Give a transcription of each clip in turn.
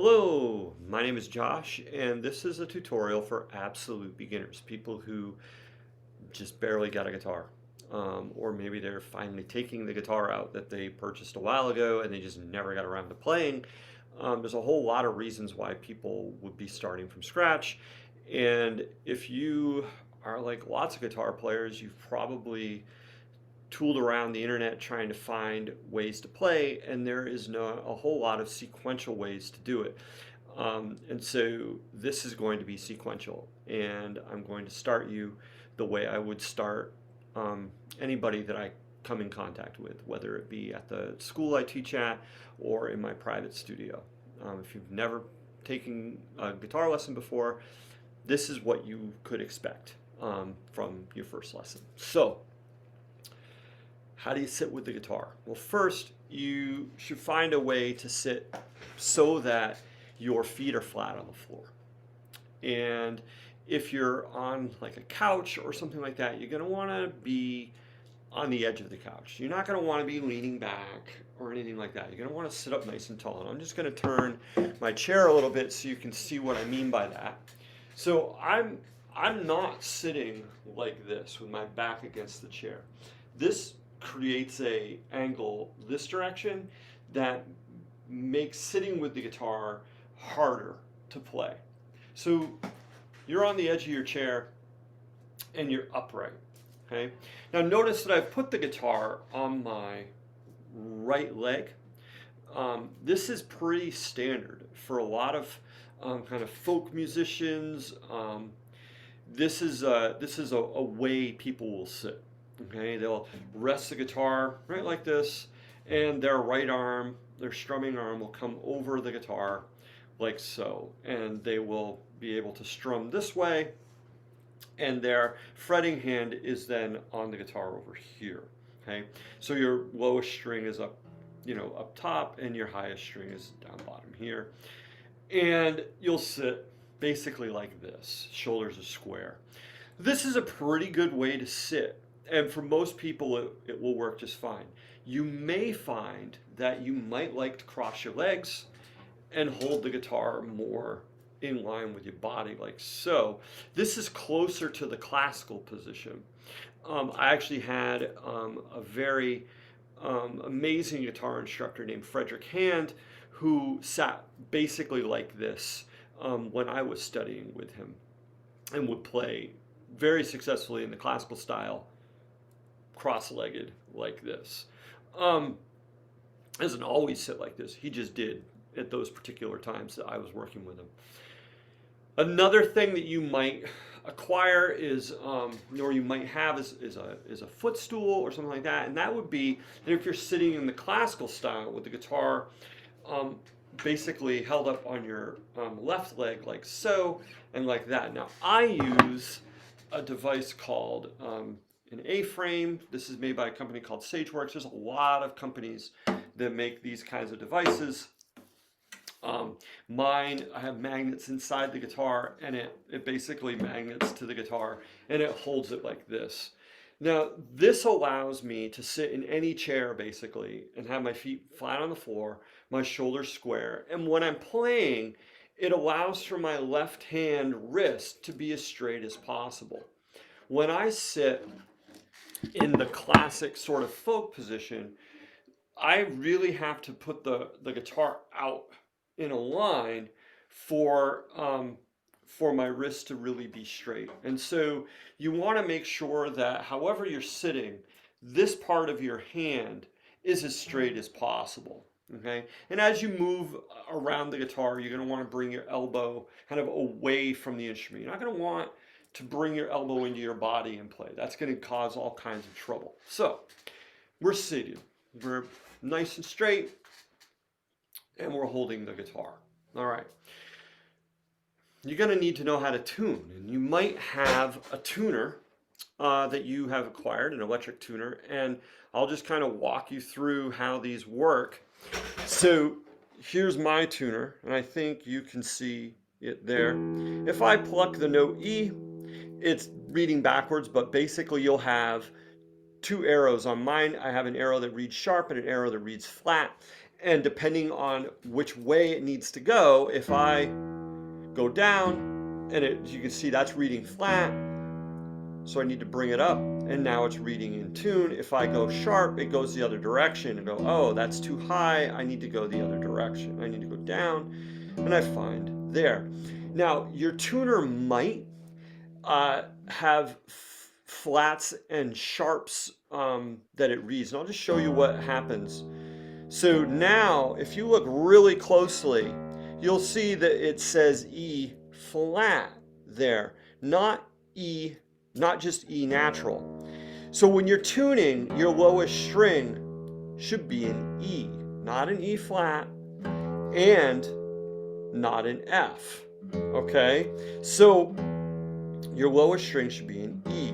Hello, my name is Josh, and this is a tutorial for absolute beginners, people who just barely got a guitar. Or maybe they're finally taking the guitar out that they purchased a while ago and they just never got around to playing. There's a whole lot of reasons why people would be starting from scratch. And if you are like lots of guitar players, you've probably tooled around the internet trying to find ways to play, and there is a whole lot of sequential ways to do it. And so this is going to be sequential, and I'm going to start you the way I would start anybody that I come in contact with, whether it be at the school I teach at or in my private studio. If you've never taken a guitar lesson before, this is what you could expect from your first lesson. So, how do you sit with the guitar? Well, first, you should find a way to sit so that your feet are flat on the floor. And if you're on like a couch or something like that, you're going to want to be on the edge of the couch. You're not going to want to be leaning back or anything like that. You're going to want to sit up nice and tall. And I'm just going to turn my chair a little bit so you can see what I mean by that. So I'm not sitting like this with my back against the chair. This creates a angle this direction that makes sitting with the guitar harder to play. So you're on the edge of your chair and you're upright. Okay. Now notice that I've put the guitar on my right leg. This is pretty standard for a lot of kind of folk musicians. This is a way people will sit. Okay, they'll rest the guitar right like this, and their right arm, their strumming arm, will come over the guitar like so, and they will be able to strum this way, and their fretting hand is then on the guitar over here. Okay, so your lowest string is up, up top, and your highest string is down bottom here, and you'll sit basically like this. Shoulders are square. This is a pretty good way to sit. And for most people, it will work just fine. You may find that you might like to cross your legs and hold the guitar more in line with your body, like so. This is closer to the classical position. I actually had a very amazing guitar instructor named Frederick Hand who sat basically like this when I was studying with him and would play very successfully in the classical style, cross-legged like this. Doesn't always sit like this. He just did at those particular times that I was working with him. Another thing that you might acquire is, or you might have, is a footstool or something like that. And that would be that if you're sitting in the classical style with the guitar basically held up on your left leg like so and like that. Now I use a device called an A-frame. This is made by a company called Sageworks. There's a lot of companies that make these kinds of devices. Mine, I have magnets inside the guitar, and it basically magnets to the guitar, and it holds it like this. Now, this allows me to sit in any chair, basically, and have my feet flat on the floor, my shoulders square, and when I'm playing, it allows for my left hand wrist to be as straight as possible. When I sit in the classic sort of folk position, I really have to put the guitar out in a line for my wrist to really be straight. And so you want to make sure that however you're sitting, this part of your hand is as straight as possible. Okay, and as you move around the guitar, you're going to want to bring your elbow kind of away from the instrument. You're not going to want to bring your elbow into your body and play. That's going to cause all kinds of trouble. So we're seated, we're nice and straight, and we're holding the guitar. All right. You're going to need to know how to tune, and you might have a tuner that you have acquired, an electric tuner, and I'll just kind of walk you through how these work. So here's my tuner, and I think you can see it there. If I pluck the note E, it's reading backwards, but basically you'll have two arrows. On mine, I have an arrow that reads sharp and an arrow that reads flat. And depending on which way it needs to go, if I go down, and you can see that's reading flat, so I need to bring it up, and now it's reading in tune. If I go sharp, it goes the other direction and go, oh, that's too high, I need to go the other direction. I need to go down, and I find there. Now, your tuner might have flats and sharps that it reads, and I'll just show you what happens. So now, if you look really closely, you'll see that it says E flat there, not E, not just E natural. So when you're tuning, your lowest string should be an E, not an E flat, and not an F. Okay? So your lowest string should be an E.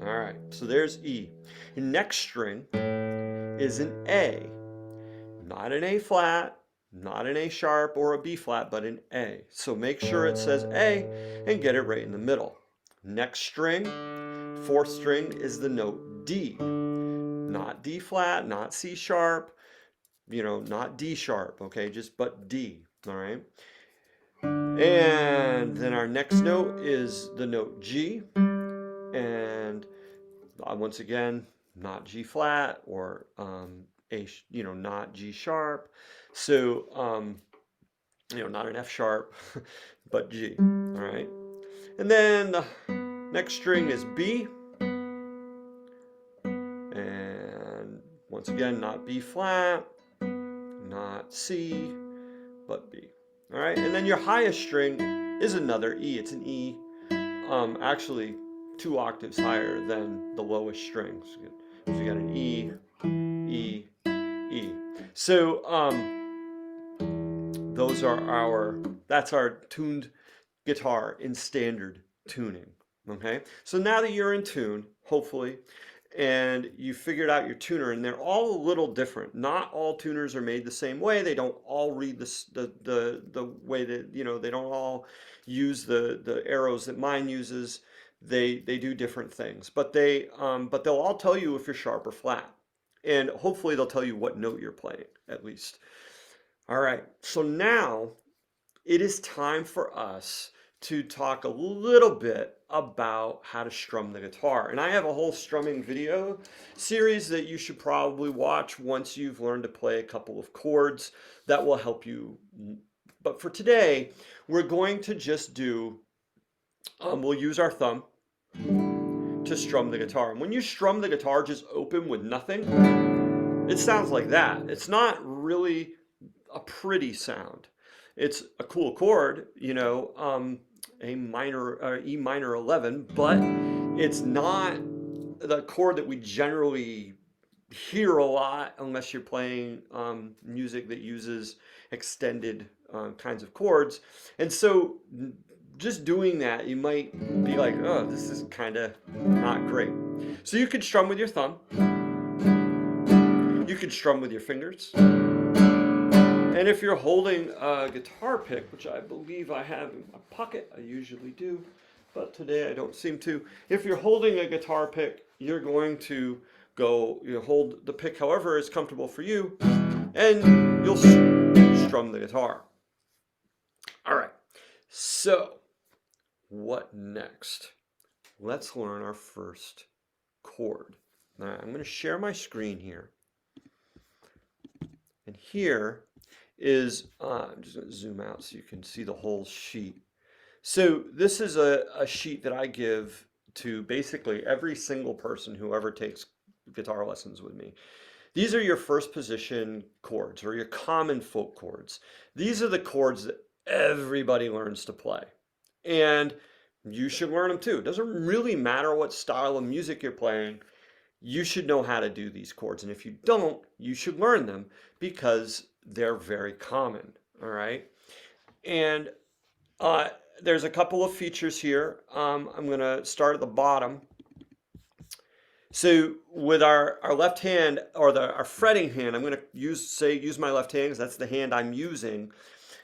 All right, so there's E. Your next string is an A, not an A flat, not an A sharp or a B flat, but an A. So make sure it says A and get it right in the middle. Next string, fourth string, is the note D, not D flat, not C sharp, not D sharp, okay, but D, all right? And then our next note is the note G, and once again, not G flat or not G sharp. So, not an F sharp, but G. All right. And then the next string is B. And once again, not B flat, not C, but B. All right. And then your highest string is another E. It's an E. Actually, 2 octaves higher than the lowest strings. So you got an E, E, E. So that's our tuned guitar in standard tuning. Okay. So now that you're in tune, hopefully, and you figured out your tuner, and they're all a little different. Not all tuners are made the same way. They don't all read the way that, they don't all use the arrows that mine uses. They do different things, but they'll all tell you if you're sharp or flat, and hopefully they'll tell you what note you're playing at least. All right, so now it is time for us to talk a little bit about how to strum the guitar. And I have a whole strumming video series that you should probably watch once you've learned to play a couple of chords. That will help you. But for today, we're going to just do, we'll use our thumb to strum the guitar. And when you strum the guitar just open with nothing, it sounds like that. It's not really a pretty sound. It's a cool chord, A minor, E minor 11, but it's not the chord that we generally hear a lot unless you're playing music that uses extended kinds of chords. And so just doing that, you might be like, oh, this is kind of not great. So you could strum with your thumb. You could strum with your fingers. And if you're holding a guitar pick, which I believe I have in my pocket, I usually do, but today I don't seem to. If you're holding a guitar pick, you're going to hold the pick however is comfortable for you, and you'll strum the guitar. All right, so what next? Let's learn our first chord. Now, I'm going to share my screen here. And here is, I'm just going to zoom out so you can see the whole sheet. So this is a sheet that I give to basically every single person who ever takes guitar lessons with me. These are your first position chords, or your common folk chords. These are the chords that everybody learns to play. And you should learn them too. It doesn't really matter what style of music you're playing. You should know how to do these chords. And if you don't, you should learn them because they're very common, all right? And there's a couple of features here. I'm going to start at the bottom. So with our left hand, or our fretting hand, I'm going to use my left hand because that's the hand I'm using.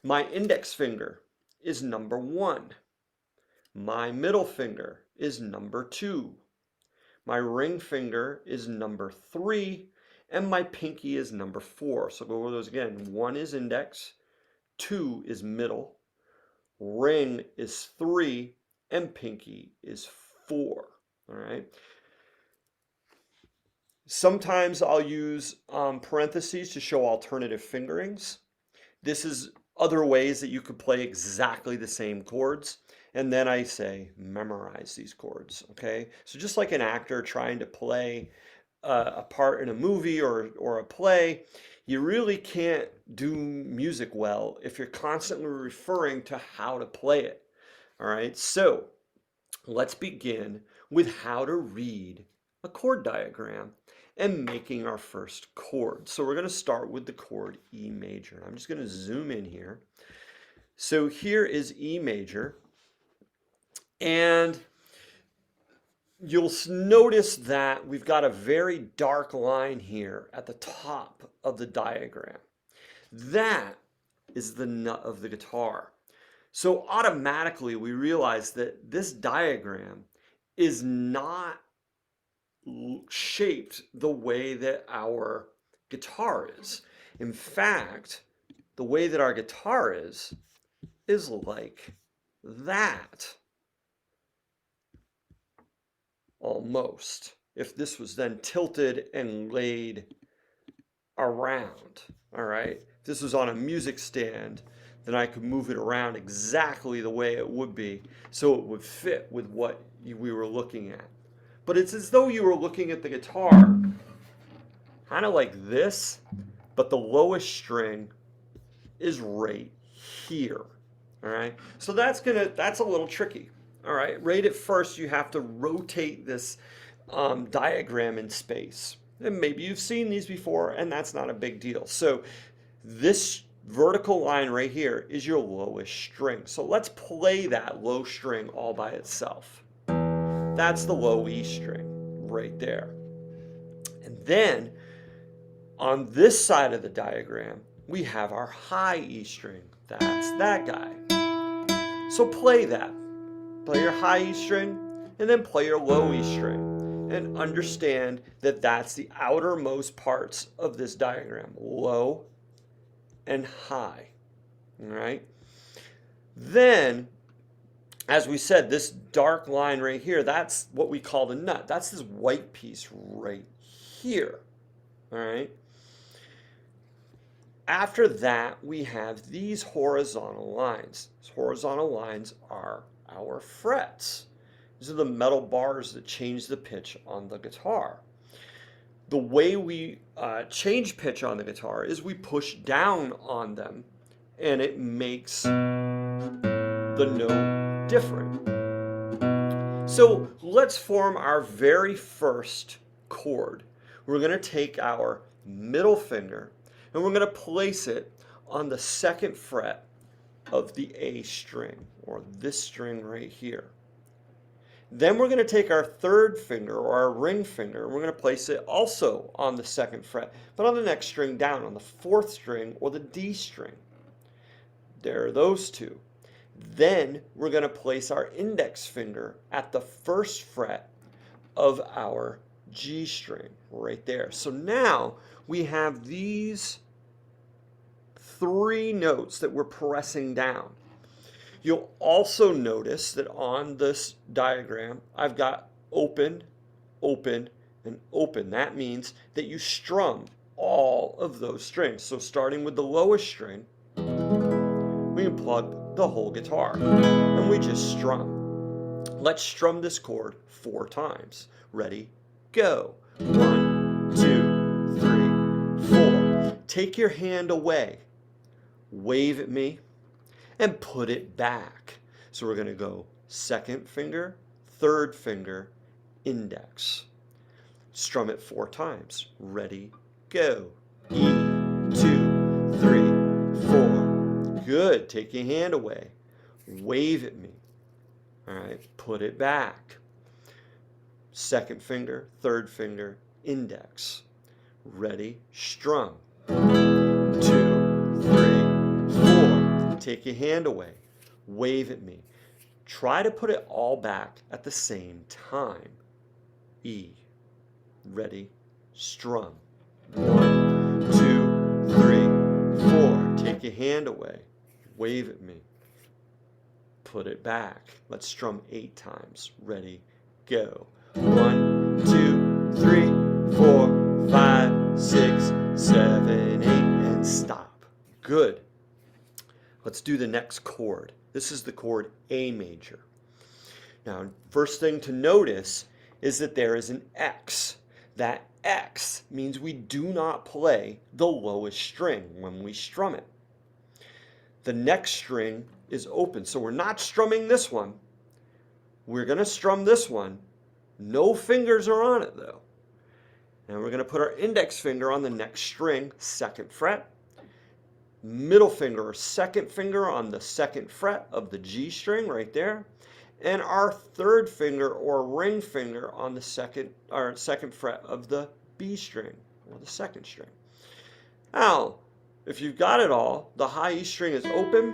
My index finger is number 1. My middle finger is number 2. My ring finger is number 3, and my pinky is number 4. So go over those again. 1 is index, 2 is middle, ring is 3, and pinky is 4. All right. Sometimes I'll use parentheses to show alternative fingerings. This is other ways that you could play exactly the same chords. And then I say, memorize these chords, okay? So just like an actor trying to play a part in a movie or a play, you really can't do music well if you're constantly referring to how to play it, all right? So let's begin with how to read a chord diagram and making our first chord. So we're going to start with the chord E major. I'm just going to zoom in here. So here is E major, and you'll notice that we've got a very dark line here at the top of the diagram. That is the nut of the guitar. So automatically we realize that this diagram is not shaped the way that our guitar is. In fact, the way that our guitar is like that. Almost. If this was then tilted and laid around, all right? If this was on a music stand, then I could move it around exactly the way it would be so it would fit with what we were looking at. But it's as though you were looking at the guitar kind of like this, but the lowest string is right here. All right, so that's a little tricky. All right, right at first you have to rotate this diagram in space. And maybe you've seen these before, and that's not a big deal. So this vertical line right here is your lowest string. So let's play that low string all by itself. That's the low E string right there. And then on this side of the diagram, we have our high E string. That's that guy. So play that. Play your high E string and then play your low E string. And understand that that's the outermost parts of this diagram, low and high. All right. Then, as we said, this dark line right here, that's what we call the nut. That's this white piece right here. All right. After that, we have these horizontal lines. These horizontal lines are our frets. These are the metal bars that change the pitch on the guitar. The way we change pitch on the guitar is we push down on them, and it makes the note different. So let's form our very first chord. We're going to take our middle finger and we're going to place it on the 2nd fret of the A string, or this string right here. Then we're going to take our 3rd finger, or our ring finger, and we're going to place it also on the 2nd fret, but on the next string down, on the 4th string or the D string. There are those two. Then we're going to place our index finger at the 1st fret of our G string right there. So now we have these 3 notes that we're pressing down. You'll also notice that on this diagram, I've got open, open, and open. That means that you strum all of those strings. So starting with the lowest string, we can plug the whole guitar, and we just strum. Let's strum this chord 4 times. Ready, go. 1, 2, 3, 4. Take your hand away, wave at me, and put it back. So we're going to go 2nd finger, 3rd finger, index. Strum it 4 times. Ready, go. E, 2, 3, 4. Good. Take your hand away. Wave at me. All right. Put it back. 2nd finger, 3rd finger, index. Ready, strum. 2, 3, 4. Take your hand away. Wave at me. Try to put it all back at the same time. E. Ready, strum. 1, 2, 3, 4. Take your hand away. Wave at me. Put it back. Let's strum 8 times. Ready, go. 1, 2, 3, 4, 5, 6, 7, 8, and stop. Good. Let's do the next chord. This is the chord A major. Now, first thing to notice is that there is an X. That X means we do not play the lowest string when we strum it. The next string is open, so we're not strumming this one. We're going to strum this one. No fingers are on it though. And we're going to put our index finger on the next string, 2nd fret. Middle finger or 2nd finger on the 2nd fret of the G string right there. And our 3rd finger or ring finger on the 2nd fret of the B string or the 2nd string. Now, if you've got it all, the high E string is open.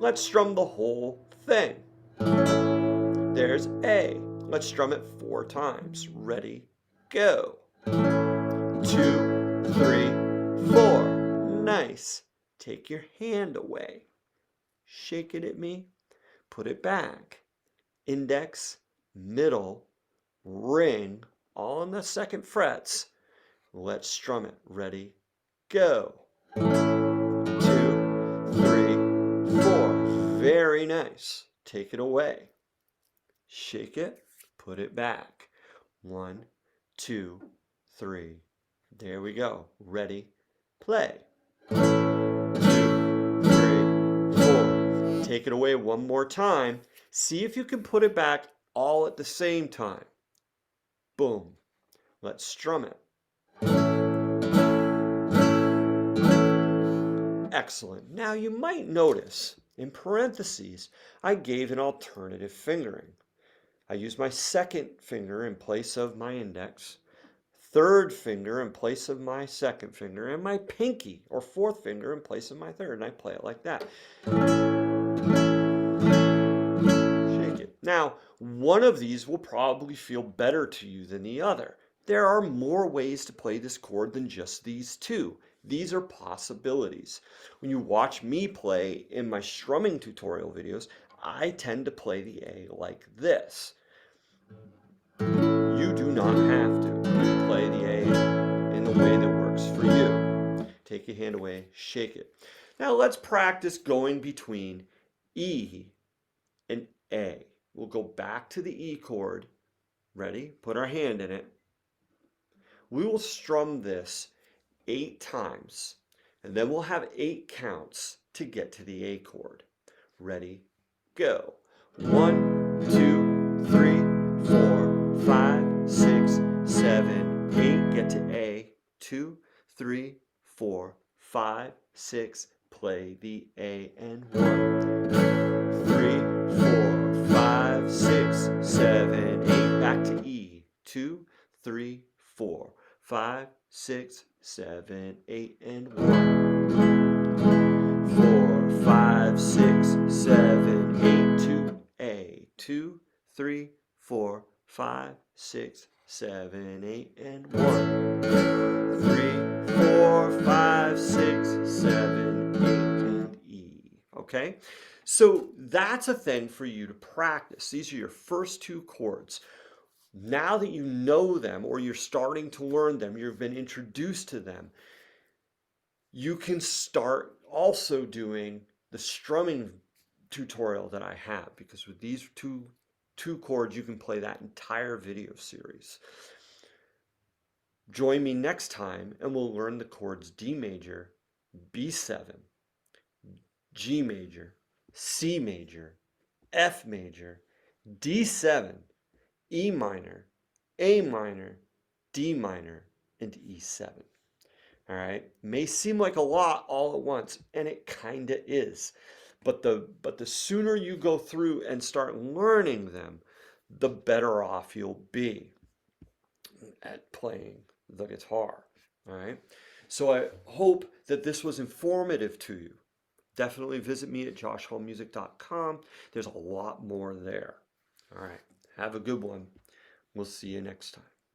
Let's strum the whole thing. There's A. Let's strum it 4 times. Ready, go. 2, 3, 4. Nice. Take your hand away. Shake it at me. Put it back. Index, middle, ring, all on the 2nd frets. Let's strum it. Ready, go. 2, 3, 4. Very nice. Take it away. Shake it. Put it back. 1, 2, 3. There we go. Ready, play. 2, 3, 4. Take it away one more time. See if you can put it back all at the same time. Boom. Let's strum it. Excellent. Now you might notice, in parentheses, I gave an alternative fingering. I used my 2nd finger in place of my index, 3rd finger in place of my 2nd finger, and my pinky or 4th finger in place of my 3rd, and I play it like that. Shake it. Now, one of these will probably feel better to you than the other. There are more ways to play this chord than just these two. These are possibilities. When you watch me play in my strumming tutorial videos, I tend to play the A like this. You do not have to. You play the A in the way that works for you. Take your hand away, shake it. Now let's practice going between E and A. We'll go back to the E chord. Ready? Put our hand in it. We will strum this 8 times, and then we'll have 8 counts to get to the A chord. Ready? Go. 1, 2, 3, 4, 5, 6, 7, 8. Get to A. 2, 3, 4, 5, 6. Play the A and 1, 3, 4, 5, 6, 7, 8. Back to E. 2, 3, 4, 5, 6, 7, 8, and 1, 4, 5, 6, 7, 8 to A. 2, 3, 4, 5, 6, 7, 8, and 1, 3, 4, 5, 6, 7, 8, and E. Okay? So that's a thing for you to practice. These are your first 2 chords. Now that you know them, or you're starting to learn them, you've been introduced to them, you can start also doing the strumming tutorial that I have, because with these two chords, you can play that entire video series. Join me next time and we'll learn the chords D major, B7, G major, C major, F major, D7, E minor, A minor, D minor, and E7. All right, may seem like a lot all at once, and it kind of is. But the sooner you go through and start learning them, the better off you'll be at playing the guitar. All right, so I hope that this was informative to you. Definitely visit me at joshhallmusic.com. There's a lot more there. All right, have a good one. We'll see you next time.